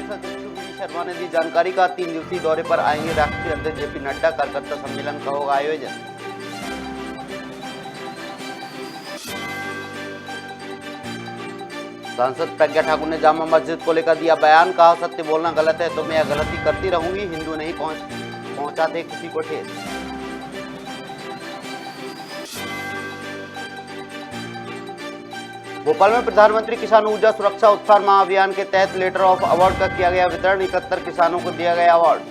प्रदेश अध्यक्ष वी शर्मा ने दी जानकारी का 3 दिवसीय दौरे पर आएंगे राष्ट्रीय अध्यक्ष जेपी नड्डा। कार्यकर्ता सम्मेलन का होगा आयोजन। सांसद प्रज्ञा ठाकुर ने जामा मस्जिद को लेकर दिया बयान। कहा, सत्य बोलना गलत है तो मैं यह गलती करती रहूंगी। हिंदू नहीं पहुंचाते किसी को ठेस। भोपाल में प्रधानमंत्री किसान ऊर्जा सुरक्षा उत्थान महाअभियान के तहत लेटर ऑफ अवार्ड का किया गया वितरण। 71 किसानों को दिया गया अवार्ड।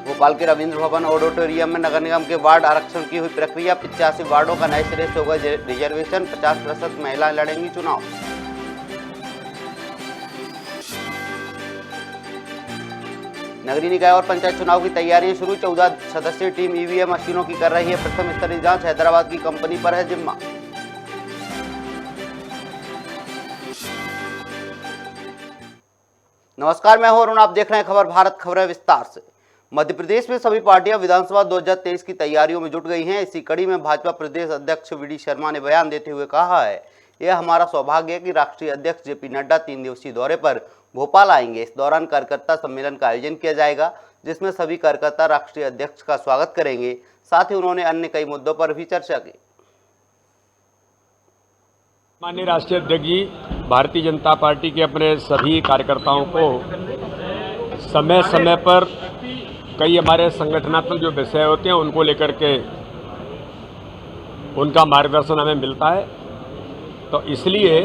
भोपाल के रविंद्र भवन ऑडिटोरियम में नगर निगम के वार्ड आरक्षण की हुई प्रक्रिया। 85 वार्डों का नए सिरे से होगा रिजर्वेशन। 50% महिलाएं लड़ेंगी चुनाव। नगरीय निकाय और पंचायत चुनाव की तैयारियां शुरू। 14 सदस्यीय टीम ईवीएम मशीनों की कर रही है प्रथम स्तरीय जांच। हैदराबाद की कंपनी पर है जिम्मा। नमस्कार, मैं हूं अरुण, आप देख रहे हैं खबर भारत। खबरें विस्तार से। मध्य प्रदेश में सभी पार्टियां विधानसभा 2023 की तैयारियों में जुट गई हैं। इसी कड़ी में भाजपा प्रदेश अध्यक्ष वी शर्मा ने बयान देते हुए कहा है, यह हमारा सौभाग्य है कि राष्ट्रीय अध्यक्ष जेपी नड्डा 3 दिवसीय दौरे पर भोपाल आएंगे। इस दौरान कार्यकर्ता सम्मेलन का आयोजन किया जाएगा, जिसमें सभी कार्यकर्ता राष्ट्रीय अध्यक्ष का स्वागत करेंगे। साथ ही उन्होंने अन्य कई मुद्दों पर भी चर्चा की। माननीय राष्ट्रीय अध्यक्ष जी भारतीय जनता पार्टी के अपने सभी कार्यकर्ताओं को समय समय पर कई हमारे संगठनात्मक जो विषय होते हैं उनको लेकर के उनका मार्गदर्शन हमें मिलता है। तो इसलिए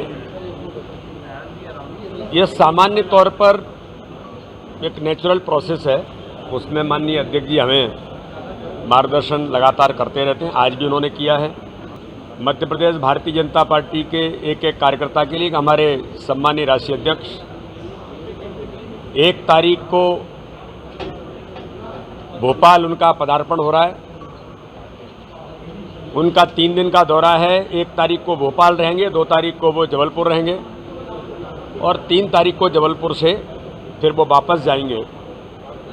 यह सामान्य तौर पर एक नेचुरल प्रोसेस है, उसमें माननीय अध्यक्ष जी हमें मार्गदर्शन लगातार करते रहते हैं। आज भी उन्होंने किया है। मध्य प्रदेश भारतीय जनता पार्टी के एक एक कार्यकर्ता के लिए हमारे सम्मानीय राष्ट्रीय अध्यक्ष 1 तारीख को भोपाल उनका पदार्पण हो रहा है। उनका 3 दिन का दौरा है। 1 तारीख को भोपाल रहेंगे, 2 तारीख को वो जबलपुर रहेंगे और 3 तारीख को जबलपुर से फिर वो वापस जाएंगे।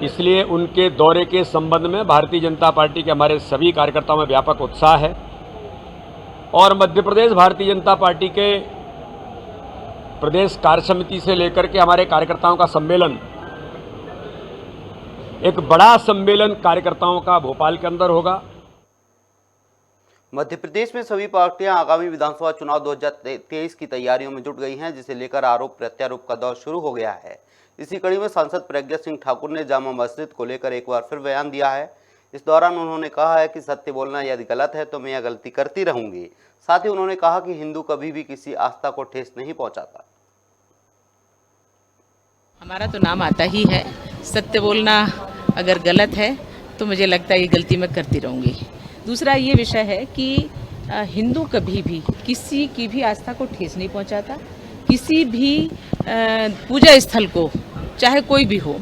इसलिए उनके दौरे के संबंध में भारतीय जनता पार्टी के हमारे सभी कार्यकर्ताओं में व्यापक उत्साह है और मध्य प्रदेश भारतीय जनता पार्टी के प्रदेश कार्य समिति से लेकर के हमारे कार्यकर्ताओं का सम्मेलन, एक बड़ा सम्मेलन कार्यकर्ताओं का भोपाल के अंदर होगा। मध्य प्रदेश में सभी पार्टियां आगामी विधानसभा चुनाव 2023 की तैयारियों में जुट गई हैं, जिसे लेकर आरोप प्रत्यारोप का दौर शुरू हो गया है। इसी कड़ी में सांसद प्रज्ञा सिंह ठाकुर ने जामा मस्जिद को लेकर एक बार फिर बयान दिया है। इस दौरान उन्होंने कहा है कि सत्य बोलना यदि गलत है तो मैं यह गलती करती रहूंगी। साथ ही उन्होंने कहा कि हिंदू कभी भी किसी आस्था को ठेस नहीं पहुंचाता। हमारा तो नाम आता ही है, सत्य बोलना अगर गलत है तो मुझे लगता है ये गलती मैं करती रहूंगी। दूसरा ये विषय है कि हिंदू कभी भी किसी की भी आस्था को ठेस नहीं पहुंचाता। किसी भी पूजा स्थल को, चाहे कोई भी हो,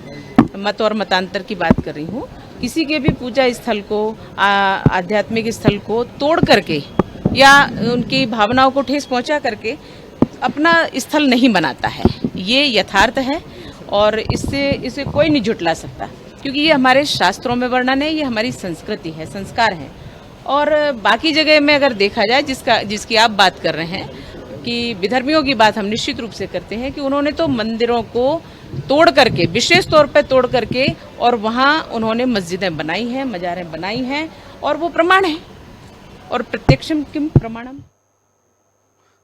मत और मतांतर की बात कर रही हूँ, किसी के भी पूजा स्थल को, आध्यात्मिक स्थल को तोड़ करके या उनकी भावनाओं को ठेस पहुंचा करके अपना स्थल नहीं बनाता है। ये यथार्थ है और इसे कोई नहीं झुटला सकता, क्योंकि ये हमारे शास्त्रों में वर्णन है, ये हमारी संस्कृति है, संस्कार है। और बाकी जगह में अगर देखा जाए, जिसकी आप बात कर रहे हैं कि विधर्मियों की बात हम निश्चित रूप से करते हैं कि उन्होंने तो मंदिरों को तोड़ करके, विशेष तौर पर तोड़ करके, और वहाँ उन्होंने मस्जिदें बनाई हैं, मजारें बनाई हैं, और वो प्रमाण है। और प्रत्यक्षम किम प्रमाणम।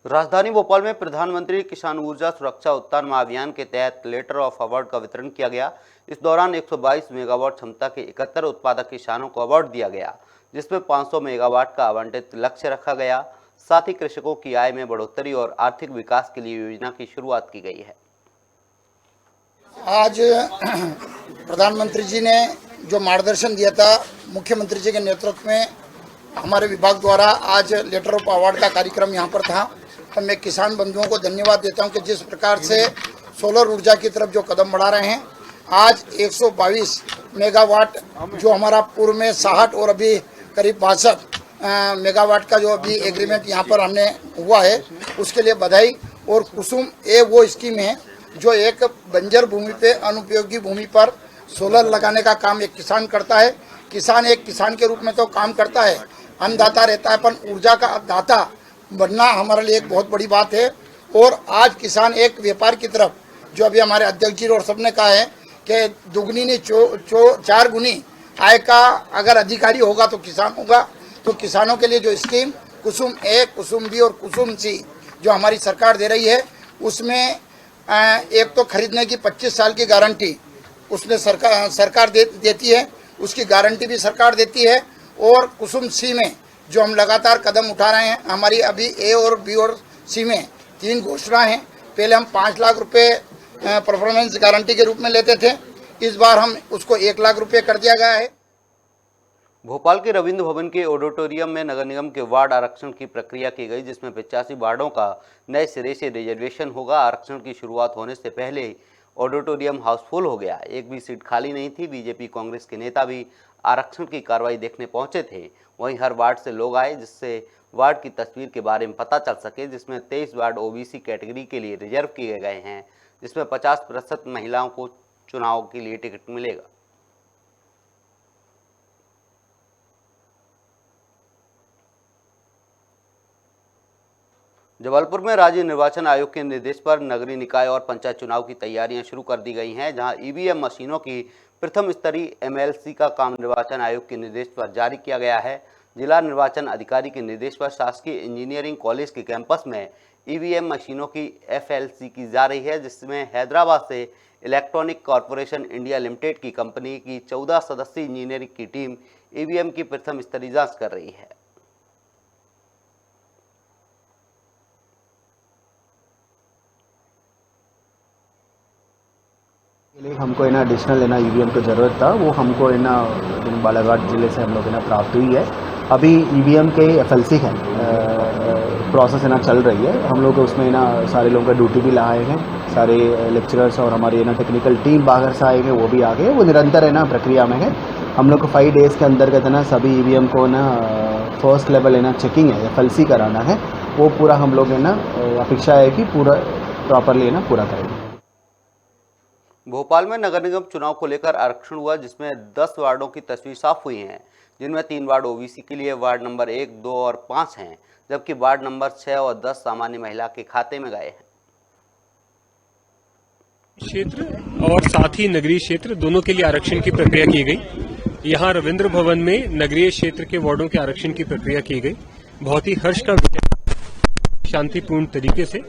राजधानी भोपाल में प्रधानमंत्री किसान ऊर्जा सुरक्षा उत्थान महाअभियान के तहत लेटर ऑफ अवार्ड का वितरण किया गया। इस दौरान 122 मेगावाट क्षमता के 71 उत्पादक किसानों को अवार्ड दिया गया, जिसमें 500 मेगावाट का आवंटित लक्ष्य रखा गया। साथ ही कृषकों की आय में बढ़ोतरी और आर्थिक विकास के लिए योजना की शुरुआत की गई है। आज प्रधानमंत्री जी ने जो मार्गदर्शन दिया था, मुख्यमंत्री जी के नेतृत्व में हमारे विभाग द्वारा आज लेटर ऑफ अवार्ड का कार्यक्रम यहाँ पर था। तो मैं किसान बंधुओं को धन्यवाद देता हूँ कि जिस प्रकार से सोलर ऊर्जा की तरफ जो कदम बढ़ा रहे हैं। आज 122 मेगावाट जो हमारा पूर्व में 60 और अभी करीब 62 मेगावाट का जो अभी एग्रीमेंट यहाँ पर हमने हुआ है, उसके लिए बधाई। और कुसुम ये वो स्कीम है जो एक बंजर भूमि पे, अनुपयोगी भूमि पर सोलर लगाने का काम एक किसान करता है। किसान एक किसान के रूप में तो काम करता है, अन्नदाता रहता है, पर ऊर्जा का दाता बनना हमारे लिए एक बहुत बड़ी बात है। और आज किसान एक व्यापार की तरफ, जो अभी हमारे अध्यक्ष जी और सबने कहा है कि दुगनी ने 4 गुनी आय का अगर अधिकारी होगा तो किसान होगा। तो किसानों के लिए जो स्कीम कुसुम ए, कुसुम बी और कुसुम सी जो हमारी सरकार दे रही है, उसमें एक तो खरीदने की 25 साल की गारंटी उसने सरकार देती है, उसकी गारंटी भी सरकार देती है। और कुसुम सी में जो हम लगातार कदम उठा रहे हैं, हमारी अभी ए और बी और सी में 3 घोषणा हैं। पहले हम 5 लाख रुपए परफॉर्मेंस गारंटी के रूप में लेते थे, इस बार हम उसको 1 लाख रुपए कर दिया गया है। भोपाल के रविंद्र भवन के ऑडिटोरियम में नगर निगम के वार्ड आरक्षण की प्रक्रिया की गई, जिसमें 85 वार्डों का नए सिरे से रिजर्वेशन होगा। आरक्षण की शुरुआत होने से पहले ही ऑडिटोरियम हाउसफुल हो गया, एक भी सीट खाली नहीं थी। बीजेपी कांग्रेस के नेता भी आरक्षण की कार्रवाई देखने पहुंचे थे। वहीं हर वार्ड से लोग आए, जिससे वार्ड की तस्वीर के बारे में पता चल सके, जिसमें 23 वार्ड ओबीसी कैटेगरी के लिए रिजर्व किए गए हैं, जिसमें 50% महिलाओं को चुनाव के लिए टिकट मिलेगा। जबलपुर में राज्य निर्वाचन आयोग के निर्देश पर नगरीय निकाय और पंचायत चुनाव की तैयारियां शुरू कर दी गई हैं, जहां ईवीएम मशीनों की प्रथम स्तरीय एमएलसी का काम निर्वाचन आयोग के निर्देश पर जारी किया गया है। जिला निर्वाचन अधिकारी के निर्देश पर शासकीय इंजीनियरिंग कॉलेज के कैंपस में ईवीएम मशीनों की एफएलसी की जा रही है, जिसमें हैदराबाद से इलेक्ट्रॉनिक कॉरपोरेशन इंडिया लिमिटेड की कंपनी की 14 सदस्यीय इंजीनियरिंग की टीम ईवीएम की प्रथम स्तरीय जांच कर रही है। हमको एडिशनल ईवीएम की ज़रूरत था, वो हमको बालाघाट ज़िले से हम लोग प्राप्त हुई है। अभी ईवीएम के एफएलसी है प्रोसेस चल रही है। हम लोग उसमें सारे लोगों का ड्यूटी भी लगाए हैं, सारे लेक्चरर्स और हमारी टेक्निकल टीम बाहर से आए हैं, वो भी आ गए। वो निरंतर प्रक्रिया में है। हम लोग को 5 डेज़ के अंतर्गत सभी ईवीएम को फर्स्ट लेवल चेकिंग है, एफएलसी कराना है। वो पूरा हम लोग अपेक्षा है कि पूरा प्रॉपरली पूरा करेंगे। भोपाल में नगर निगम चुनाव को लेकर आरक्षण हुआ, जिसमें 10 वार्डों की तस्वीर साफ हुई हैं, जिनमें 3 वार्ड ओबीसी के लिए वार्ड नंबर 1, 2 और 5 हैं, जबकि वार्ड नंबर 6 और 10 सामान्य महिला के खाते में गए हैं। क्षेत्र और साथ ही नगरीय क्षेत्र दोनों के लिए आरक्षण की प्रक्रिया की गई। यहाँ रविंद्र भवन में नगरीय क्षेत्र के वार्डों के आरक्षण की प्रक्रिया की गई। बहुत ही हर्ष का विषय, शांतिपूर्ण तरीके से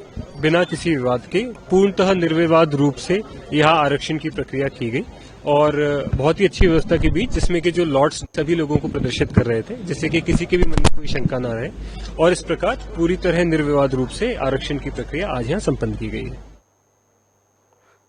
बिना किसी विवाद के पूर्णतः निर्विवाद रूप से यहाँ आरक्षण की प्रक्रिया की गई और बहुत ही अच्छी व्यवस्था के बीच, जिसमें कि जो लॉट्स सभी लोगों को प्रदर्शित कर रहे थे, जिससे कि किसी के भी मन में कोई शंका न रहे, और इस प्रकार पूरी तरह निर्विवाद रूप से आरक्षण की प्रक्रिया आज यहाँ संपन्न की गई है।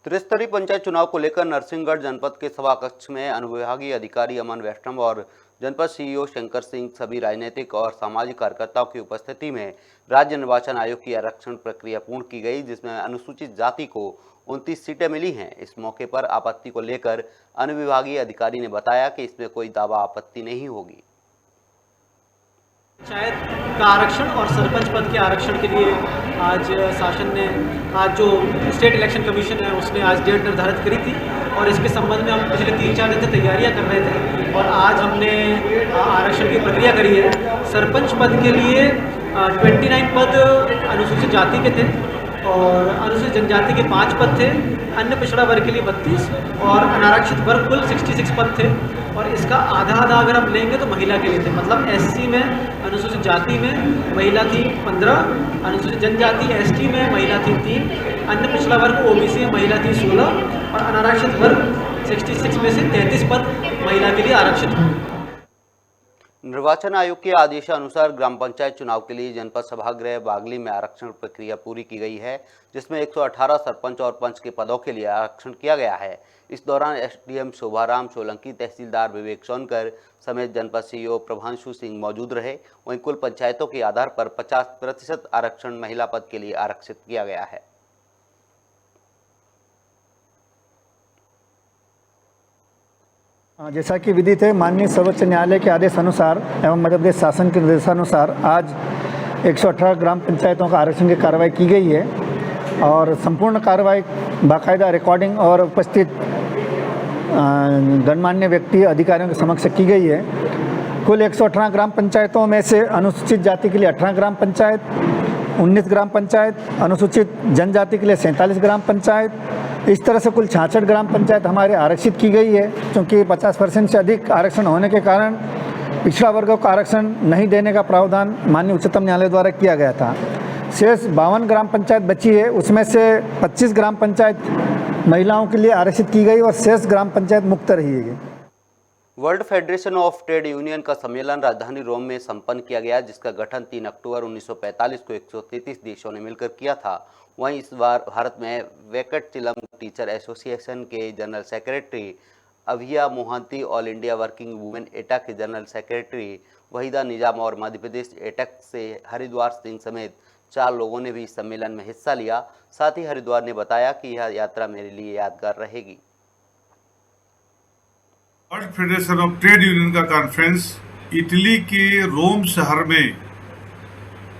त्रिस्तरीय पंचायत चुनाव को लेकर नरसिंहगढ़ जनपद के सभा कक्ष में अनुविभागीय अधिकारी अमन वैष्णव और जनपद सीईओ शंकर सिंह सभी राजनीतिक और सामाजिक कार्यकर्ताओं की उपस्थिति में राज्य निर्वाचन आयोग की आरक्षण प्रक्रिया पूर्ण की गई, जिसमें अनुसूचित जाति को 29 सीटें मिली हैं। इस मौके पर आपत्ति को लेकर अनुविभागीय अधिकारी ने बताया कि इसमें कोई दावा आपत्ति नहीं होगी। पंचायत का आरक्षण और सरपंच पद के आरक्षण के लिए आज शासन ने, आज जो स्टेट इलेक्शन कमीशन है उसने आज डेट निर्धारित करी थी और इसके संबंध में हम पिछले 3-4 दिन से तैयारियां कर रहे थे और आज हमने आरक्षण की प्रक्रिया करी है। सरपंच पद के लिए 29 पद अनुसूचित जाति के थे और अनुसूचित जनजाति के 5 पद थे, अन्य पिछड़ा वर्ग के लिए 32 और अनारक्षित वर्ग कुल 66 पद थे और इसका आधा अगर हम लेंगे तो महिला के लिए थे। मतलब एससी में, अनुसूचित जाति में महिला थी 15, अनुसूचित जनजाति एसटी में महिला थी 3, अन्य पिछड़ा वर्ग ओबीसी में महिला थी 16 और अनारक्षित वर्ग 66 में से 33 पद महिला के लिए आरक्षित हुए। निर्वाचन आयोग के आदेशानुसार ग्राम पंचायत चुनाव के लिए जनपद सभागृह बागली में आरक्षण प्रक्रिया पूरी की गई है, जिसमें 118 सरपंच और पंच के पदों के लिए आरक्षण किया गया है। इस दौरान एसडीएम शोभाराम सोलंकी, तहसीलदार विवेक सोनकर समेत जनपद सीईओ प्रभांशु सिंह मौजूद रहे। वहीं कुल पंचायतों के आधार पर 50% आरक्षण महिला पद के लिए आरक्षित किया गया है। जैसा कि विदित है, माननीय सर्वोच्च न्यायालय के आदेश अनुसार एवं मध्य प्रदेश शासन के निर्देशानुसार आज 118 ग्राम पंचायतों का आरक्षण की कार्रवाई की गई है और संपूर्ण कार्रवाई बाकायदा रिकॉर्डिंग और उपस्थित गणमान्य व्यक्ति अधिकारियों के समक्ष की गई है। कुल 118 ग्राम पंचायतों में से अनुसूचित जाति के लिए 18 ग्राम पंचायत, 19 ग्राम पंचायत, अनुसूचित जनजाति के लिए 47 ग्राम पंचायत, इस तरह से कुल 66 ग्राम पंचायत हमारे आरक्षित की गई है। क्योंकि 50% से अधिक आरक्षण होने के कारण पिछड़ा वर्गों को आरक्षण नहीं देने का प्रावधान माननीय उच्चतम न्यायालय द्वारा किया गया था। शेष 52 ग्राम पंचायत बची है, उसमें से 25 ग्राम पंचायत महिलाओं के लिए आरक्षित की गई और शेष ग्राम पंचायत मुक्त रहेगी। World federation of trade union का सम्मेलन राजधानी रोम में संपन्न किया गया, जिसका गठन 3 अक्टूबर 1945 को 133 देशों ने मिलकर किया था। वहीं इस बार भारत में वेंकटचिलम टीचर एसोसिएशन के general secretary Abhiya Mohanty, all India working women एटा के जनरल सेक्रेटरी वहीदा निजाम और मध्य प्रदेश एटक से हरिद्वार सिंह समेत 4 लोगों ने भी इस सम्मेलन में हिस्सा लिया। साथ ही हरिद्वार ने बताया कि यह यात्रा मेरे लिए यादगार रहेगी। World federation of trade union का कॉन्फ्रेंस इटली के रोम शहर में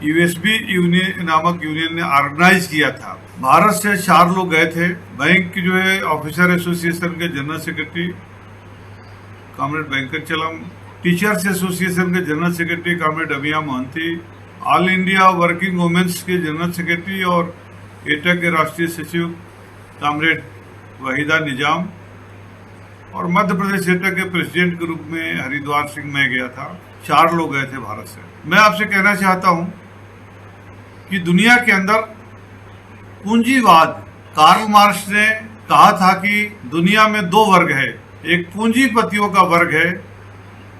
यूएसबी यूनियन नामक यूनियन ने ऑर्गेनाइज किया था। भारत से 4 लोग गए थे। बैंक जो है ऑफिसर एसोसिएशन के general secretary comrade Venkatachalam, teachers association के general secretary comrade Abhiya Mohanty, all India working women's के जनरल सेक्रेटरी और एटा के राष्ट्रीय सचिव कॉमरेड वहीदा निजाम और मध्य प्रदेश एटा के प्रेसिडेंट के रूप में हरिद्वार सिंह मैं गया था। 4 लोग गए थे भारत से। मैं आपसे कहना चाहता हूं कि दुनिया के अंदर पूंजीवाद, कार्ल मार्क्स ने कहा था कि दुनिया में 2 वर्ग है, एक पूंजीपतियों का वर्ग है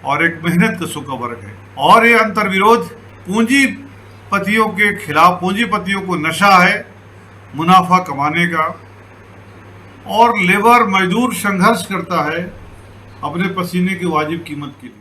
और एक मेहनत कशों का वर्ग है। और ये अंतर्विरोध पूंजीपतियों के खिलाफ, पूंजीपतियों को नशा है मुनाफा कमाने का और लेबर मजदूर संघर्ष करता है अपने पसीने की वाजिब कीमत के लिए।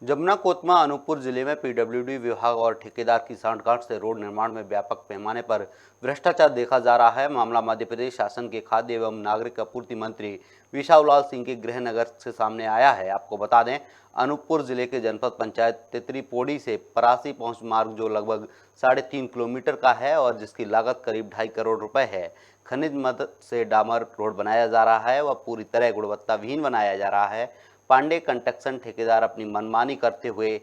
जमुना कोतमा अनूपपुर जिले में पीडब्ल्यूडी विभाग और ठेकेदार की सांठगांठ से रोड निर्माण में व्यापक पैमाने पर भ्रष्टाचार देखा जा रहा है। मामला मध्य प्रदेश शासन के खाद्य एवं नागरिक आपूर्ति मंत्री विशाल सिंह के गृहनगर से सामने आया है। आपको बता दें, अनूपपुर जिले के जनपद पंचायत तितरीपोड़ी से परासी पहुंच मार्ग जो लगभग 3.5 किलोमीटर का है और जिसकी लागत करीब 2.5 करोड़ रुपए है, खनिज मद से डामर रोड बनाया जा रहा है। वह पूरी तरह गुणवत्ताविहीन बनाया जा रहा है। पांडे कंस्ट्रक्शन ठेकेदार अपनी मनमानी करते हुए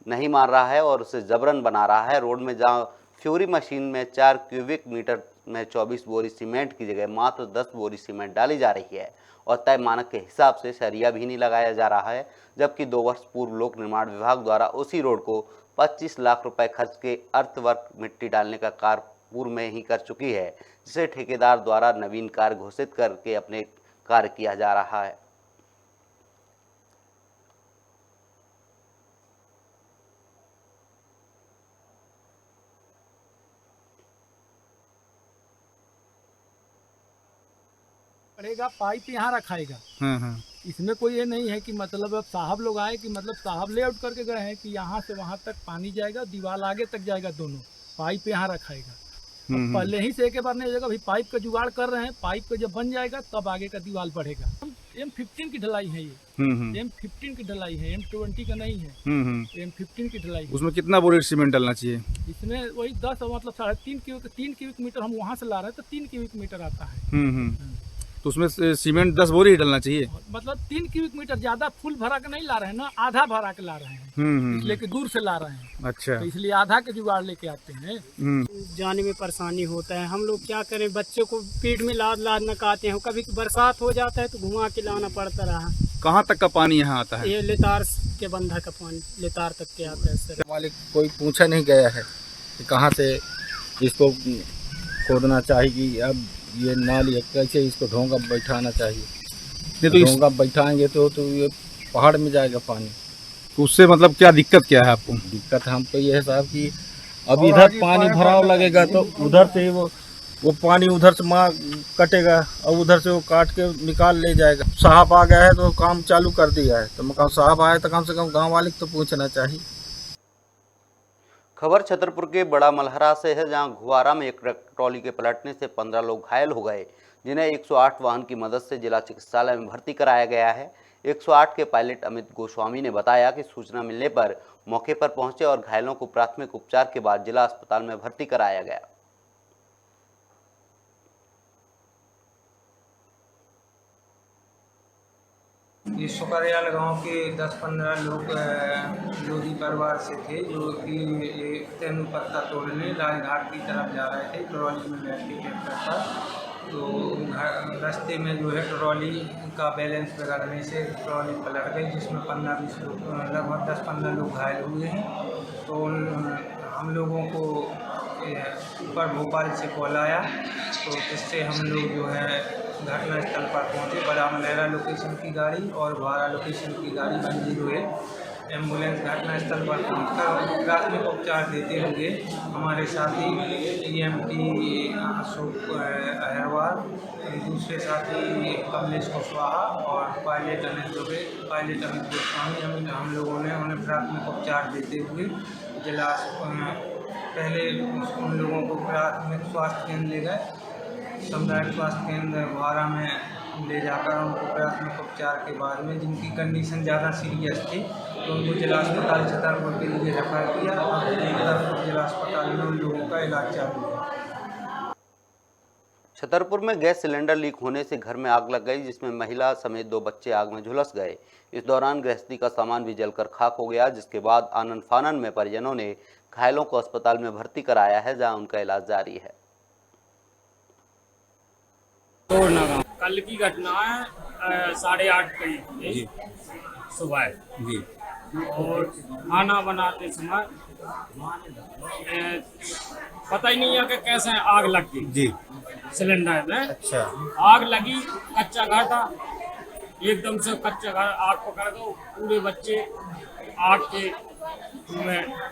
नहीं मान रहा है और उसे जबरन बना रहा है। रोड में जहां फ्यूरी मशीन में 4 क्यूबिक मीटर में 24 बोरी सीमेंट की जगह मात्र 10 बोरी सीमेंट डाली जा रही है और तय मानक के हिसाब से सरिया भी नहीं लगाया जा रहा है। जबकि 2 वर्ष पूर्व लोक निर्माण विभाग द्वारा उसी रोड को 25 लाख रुपए खर्च के अर्थवर्क मिट्टी डालने का कार्य पूर्व में ही कर चुकी है, जिसे ठेकेदार द्वारा नवीन कार्य घोषित करके अपने कार्य किया जा रहा है। पड़ेगा, पाइप यहाँ रखाएगा। इसमें कोई ये नहीं है कि मतलब अब साहब लोग आए कि मतलब साहब लेआउट करके गए हैं कि यहाँ से वहाँ तक पानी जाएगा, दीवार आगे तक जाएगा, दोनों पाइप यहाँ रखाएगा। पहले ही से एक बार नहीं जाएगा, भाई पाइप का जुगाड़ कर रहे हैं, पाइप का जब बन जाएगा तब आगे का दीवार बढ़ेगा। M15 की ढलाई है ये, M15 की ढलाई है, M20 का नहीं है, M15 की ढलाई। उसमें कितना बोरी सीमेंट डालना चाहिए? इसमें वही 10 मतलब 3.5 क्यूबिक मीटर हम वहाँ से ला रहे हैं तो 3 क्यूबिक मीटर आता है। तो उसमें सीमेंट 10 बोरी ही डालना चाहिए। मतलब 3 क्यूबिक मीटर, ज्यादा फुल भरा के नहीं ला रहे हैं ना, आधा भरा के ला रहे हैं, इसलिए कि दूर से ला रहे हैं। अच्छा, तो इसलिए आधा के जुगाड़ लेके आते हैं। जाने में परेशानी होता है। हम लोग क्या करें, बच्चों को पीठ में लाद लाद नकाते हैं। कभी बरसात हो जाता है तो घुमा के लाना पड़ता रहा। कहाँ तक का पानी यहाँ आता है? ये लेतार के बंधा का पानी लेतार तक के आता है सर। मालिक कोई पूछा नहीं गया है कि कहाँ से इसको खोदना चाहिए, अब ये नाली कैसे इसको ढोंगा बैठाना चाहिए। तो ढोंगा बैठाएंगे तो ये पहाड़ में जाएगा पानी। तो उससे मतलब क्या दिक्कत क्या है आपको? दिक्कत हमको ये है साहब कि अब इधर पानी भराव लगेगा तो उधर से वो पानी उधर से माँ कटेगा और उधर से वो काट के निकाल ले जाएगा। साहब आ गया है तो काम चालू कर दिया है, तो मैं कहूँ साहब आए तो कम से कम गाँव वाले को तो पूछना चाहिए। खबर छतरपुर के बड़ा मलहरा से है, जहां घुआरा में एक ट्रॉली के पलटने से 15 लोग घायल हो गए, जिन्हें 108 वाहन की मदद से जिला चिकित्सालय में भर्ती कराया गया है। 108 के पायलट अमित गोस्वामी ने बताया कि सूचना मिलने पर मौके पर पहुंचे और घायलों को प्राथमिक उपचार के बाद जिला अस्पताल में भर्ती कराया गया। ये सुकरियाल गांव के 10-15 लोग लोधी परिवार से थे, जो कि तेंदुपत्ता तोड़ने राजघाट की तरफ जा रहे थे ट्रॉली में बैठ के ट्रैक्टर पर। तो रास्ते में जो है ट्रॉली का बैलेंस बिगड़ने से ट्रॉली पलट गई, जिसमें 15-20 लोग, लगभग 10-15 लोग घायल हुए हैं। तो हम लोगों को ऊपर भोपाल से कॉल आया, तो इससे हम लोग जो है घटनास्थल पर पहुंचे। बड़ा मलेरा लोकेशन की गाड़ी और भारा लोकेशन की गाड़ी 108 एम्बुलेंस घटनास्थल पर पहुंचकर प्राथमिक उपचार देते हुए हमारे साथी EMT अशोक अहरवाल, दूसरे साथी कमलेश कुशवाहा और पायलट अनिल दुबे, पायलट अमित गोस्वामी, हम लोगों ने उन्हें प्राथमिक उपचार देते हुए जिला पहले उन लोगों को प्राथमिक स्वास्थ्य केंद्र ले गए। सामुदायिक स्वास्थ्य केंद्र भारा में ले जाकर उनको प्राथमिक उपचार के बाद में जिनकी कंडीशन ज़्यादा सीरियस थी तो उनको जिला अस्पताल छतरपुर के लिए रेफर किया और जिला अस्पताल में उन लोगों का इलाज चालू है। छतरपुर में गैस सिलेंडर लीक होने से घर में आग लग गई, जिसमें महिला समेत 2 बच्चे आग में झुलस गए। इस दौरान गृहस्थी का सामान भी जलकर खाक हो गया, जिसके बाद आनन फानन में परिजनों ने घायलों को अस्पताल में भर्ती कराया है, जहां उनका इलाज जारी है। कल की घटना है 8:30 करीब सुबह जी, और खाना बनाते समय पता ही नहीं है कि कैसे आग लग गई जी सिलेंडर में। अच्छा, आग लगी, कच्चा घर था, एकदम से कच्चा घर आग पकड़ गया, पूरे बच्चे आग के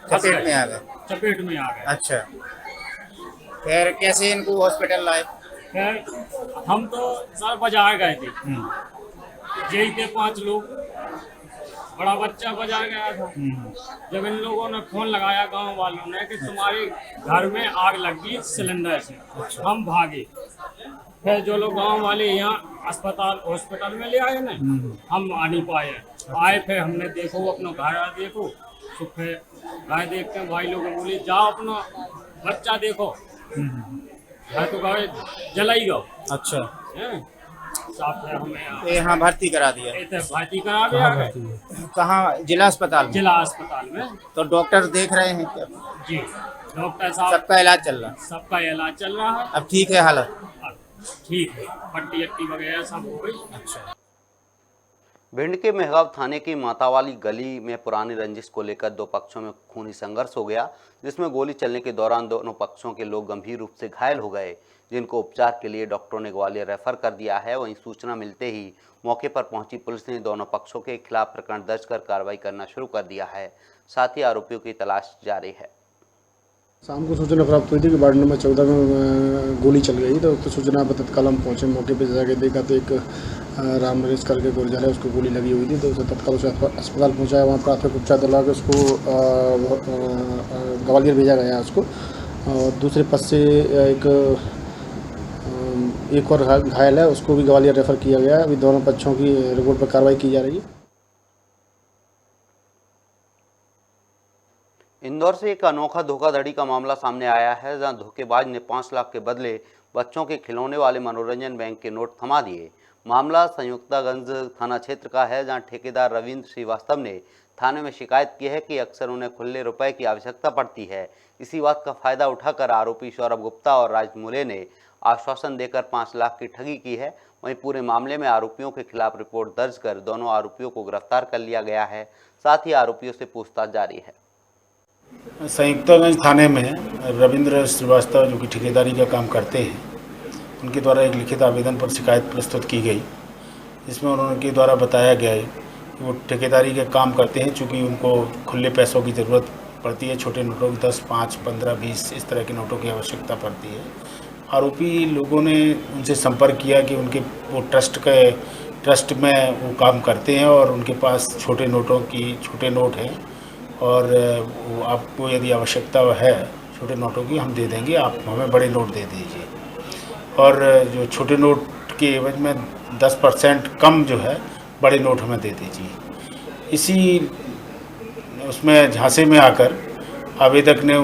चपेट में आ गए। अच्छा, फिर कैसे इनको हॉस्पिटल लाए? हम तो सर बाजार गए थे, यही थे 5 लोग, बड़ा बच्चा बाजार गया था। जब इन लोगों ने फोन लगाया गांव वालों ने कि तुम्हारे घर में आग लग गई सिलेंडर से, हम भागे। फिर जो लोग गांव वाले यहाँ हॉस्पिटल में ले आए ना, हम आ नहीं पाए। आए फिर हमने देखो अपना घर देखो, तो फिर घर देखते हैं भाई लोगों बोले जाओ अपना बच्चा देखो, घर तो गाय जला ही गो। अच्छा, साफ है, हमें यहाँ भर्ती करा दिया। भर्ती करा दिया। कहाँ? जिला अस्पताल में। जिला अस्पताल में। तो डॉक्टर देख रहे हैं क्या? जी, डॉक्टर साहब सबका इलाज चल रहा है। सबका इलाज चल रहा है। अब ठीक है हालत? ठीक है, पट्टी वगैरह सब हो गई। अच्छा। भिंड के मेहगांव थाने की मातावाली गली में पुरानी रंजिश को लेकर 2 पक्षों में खूनी संघर्ष हो गया, जिसमें गोली चलने के दौरान दोनों पक्षों के लोग गंभीर रूप से घायल हो गए, जिनको उपचार के लिए डॉक्टरों ने ग्वालियर रेफर कर दिया है। वहीं सूचना मिलते ही मौके पर पहुंची पुलिस ने दोनों पक्षों के खिलाफ प्रकरण दर्ज कर कार्रवाई करना शुरू कर दिया है। साथ ही आरोपियों की तलाश जारी है। शाम को सूचना प्राप्त हुई थी कि वार्ड नंबर 14 में गोली चल गई, तो सूचना पर तत्काल हम पहुँचे। मौके पर जाके देखा तो एक राम नरेश करके गुर्जर है, उसको गोली लगी हुई थी, तो उसे तत्काल उसे अस्पताल पहुँचाया। वहाँ प्राथमिक उपचार दिला के उसको ग्वालियर भेजा गया उसको। और दूसरे पक्ष से एक और घायल है, उसको भी ग्वालियर रेफर किया गया। अभी दोनों पक्षों की रिपोर्ट पर कार्रवाई की जा रही है। इंदौर से एक अनोखा धोखाधड़ी का मामला सामने आया है, जहां धोखेबाज ने 5 लाख के बदले बच्चों के खिलौने वाले मनोरंजन बैंक के नोट थमा दिए। मामला संयुक्तागंज थाना क्षेत्र का है, जहां ठेकेदार रविंद्र श्रीवास्तव ने थाने में शिकायत की है कि अक्सर उन्हें खुले रुपए की आवश्यकता पड़ती है। इसी बात का फायदा उठाकर आरोपी सौरभ गुप्ता और राज मूले ने आश्वासन देकर 5 लाख की ठगी की है। वहीं पूरे मामले में आरोपियों के खिलाफ रिपोर्ट दर्ज कर दोनों आरोपियों को गिरफ्तार कर लिया गया है। साथ ही आरोपियों से पूछताछ जारी है। संयुक्तागंज थाने में रविंद्र श्रीवास्तव जो कि ठेकेदारी का काम करते हैं, उनके द्वारा एक लिखित आवेदन पर शिकायत प्रस्तुत की गई, जिसमें उनके द्वारा बताया गया है कि वो ठेकेदारी का काम करते हैं। चूँकि उनको खुले पैसों की ज़रूरत पड़ती है, छोटे नोटों की 10, 5, 15, 20 इस तरह के नोटों की आवश्यकता पड़ती है। आरोपी लोगों ने उनसे संपर्क किया कि उनके वो ट्रस्ट में वो काम करते हैं और उनके पास छोटे नोट हैं और वो आपको यदि आवश्यकता है छोटे नोटों की, हम दे देंगे, आप हमें बड़े नोट दे दीजिए। और जो छोटे नोट के एवज में 10% कम जो है बड़े नोट हमें दे दीजिए। इसी उसमें झांसे में आकर आवेदक ने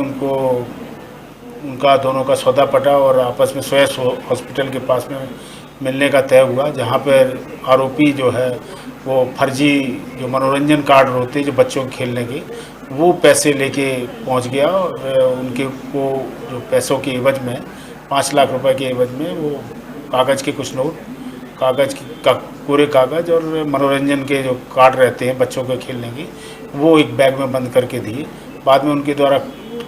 उनका दोनों का सौदा पटा और आपस में सोयस हॉस्पिटल के पास में मिलने का तय हुआ, जहाँ पर आरोपी जो है वो फर्जी जो मनोरंजन कार्ड होते हैं जो बच्चों के खेलने के, वो पैसे लेके पहुंच गया और उनके को जो पैसों के एवज में 5 लाख रुपए के एवज में वो कागज़ के कुछ नोट, कागज़ का पूरे कागज़ और मनोरंजन के जो कार्ड रहते हैं बच्चों के खेलने के, वो एक बैग में बंद करके दिए। बाद में उनके द्वारा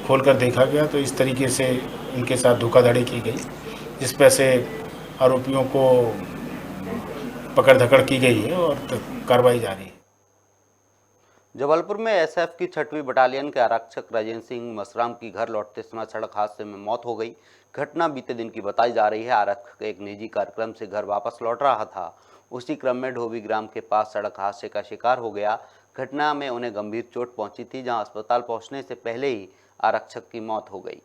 खोलकर देखा गया तो इस तरीके से उनके साथ धोखाधड़ी की गई, जिस पर से आरोपियों को पकड़ धकड़ की गई है और कार्रवाई जारी है। जबलपुर में एसएफ की 6वीं बटालियन के आरक्षक राजेंद्र सिंह मसराम की घर लौटते समय सड़क हादसे में मौत हो गई। घटना बीते दिन की बताई जा रही है। आरक्षक एक निजी कार्यक्रम से घर वापस लौट रहा था। उसी क्रम में ढोबी ग्राम के पास सड़क हादसे का शिकार हो गया। घटना में उन्हें गंभीर चोट पहुंची थी, जहां अस्पताल पहुंचने से पहले ही आरक्षक की मौत हो गई।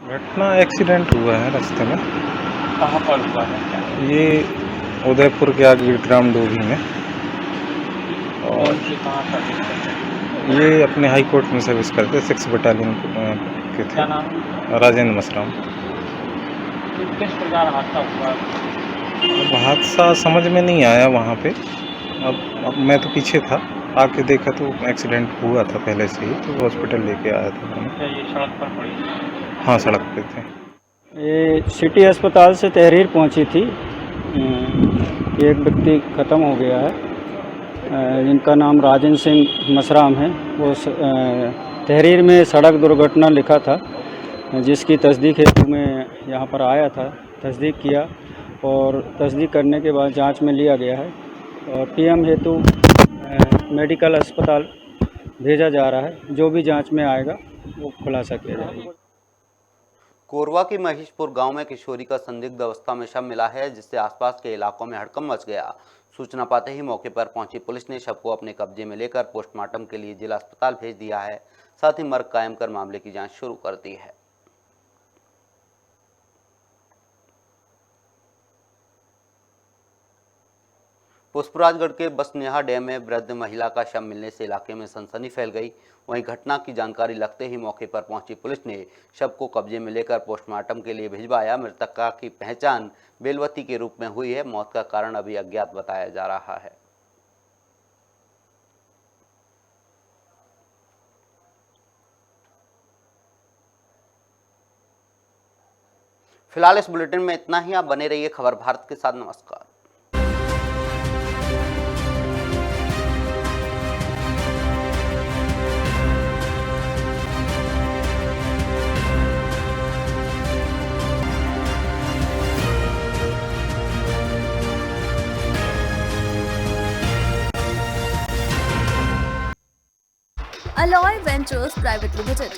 घटना एक्सीडेंट हुआ है रास्ते में। कहाँ पर हुआ है? ये उदयपुर के आगे ग्राम डोभी में, और ये अपने हाई कोर्ट में सर्विस करते 6 बटालियन के थे। क्या नाम? राजेंद्र मसराम। किस प्रकार हादसा हुआ? अब हादसा समझ में नहीं आया वहाँ पे। अब मैं तो पीछे था, आके देखा तो एक्सीडेंट हुआ था पहले से ही, तो हॉस्पिटल लेके आया था मैंने। क्या ये सड़क पर पड़ी? हाँ, सड़क पे थे। ये सिटी अस्पताल से तहरीर पहुंची थी। एक व्यक्ति ख़त्म हो गया है, जिनका नाम राजेंद्र सिंह मसराम है। वो तहरीर में सड़क दुर्घटना लिखा था, जिसकी तस्दीक हेतु मैं यहाँ पर आया था, तस्दीक किया और तस्दीक करने के बाद जांच में लिया गया है और पीएम हेतु मेडिकल अस्पताल भेजा जा रहा है। जो भी जांच में आएगा वो खुलासा किया जाएगा। कोरवा की महेशपुर गांव में किशोरी का संदिग्ध अवस्था में शव मिला है, जिससे आसपास के इलाकों में हड़कंप मच गया। सूचना पाते ही मौके पर पहुंची पुलिस ने शव को अपने कब्जे में लेकर पोस्टमार्टम के लिए जिला अस्पताल भेज दिया है। साथ ही मर्ग कायम कर मामले की जांच शुरू कर दी है। पुष्पराजगढ़ के बसनेहा डैम में वृद्ध महिला का शव मिलने से इलाके में सनसनी फैल गई। वहीं घटना की जानकारी लगते ही मौके पर पहुंची पुलिस ने शव को कब्जे में लेकर पोस्टमार्टम के लिए भिजवाया। मृतका की पहचान बेलवती के रूप में हुई है। मौत का कारण अभी अज्ञात बताया जा रहा है। फिलहाल इस बुलेटिन में इतना ही। आप बने रहिए खबर भारत के साथ। नमस्कार। Alloy Ventures Private Limited,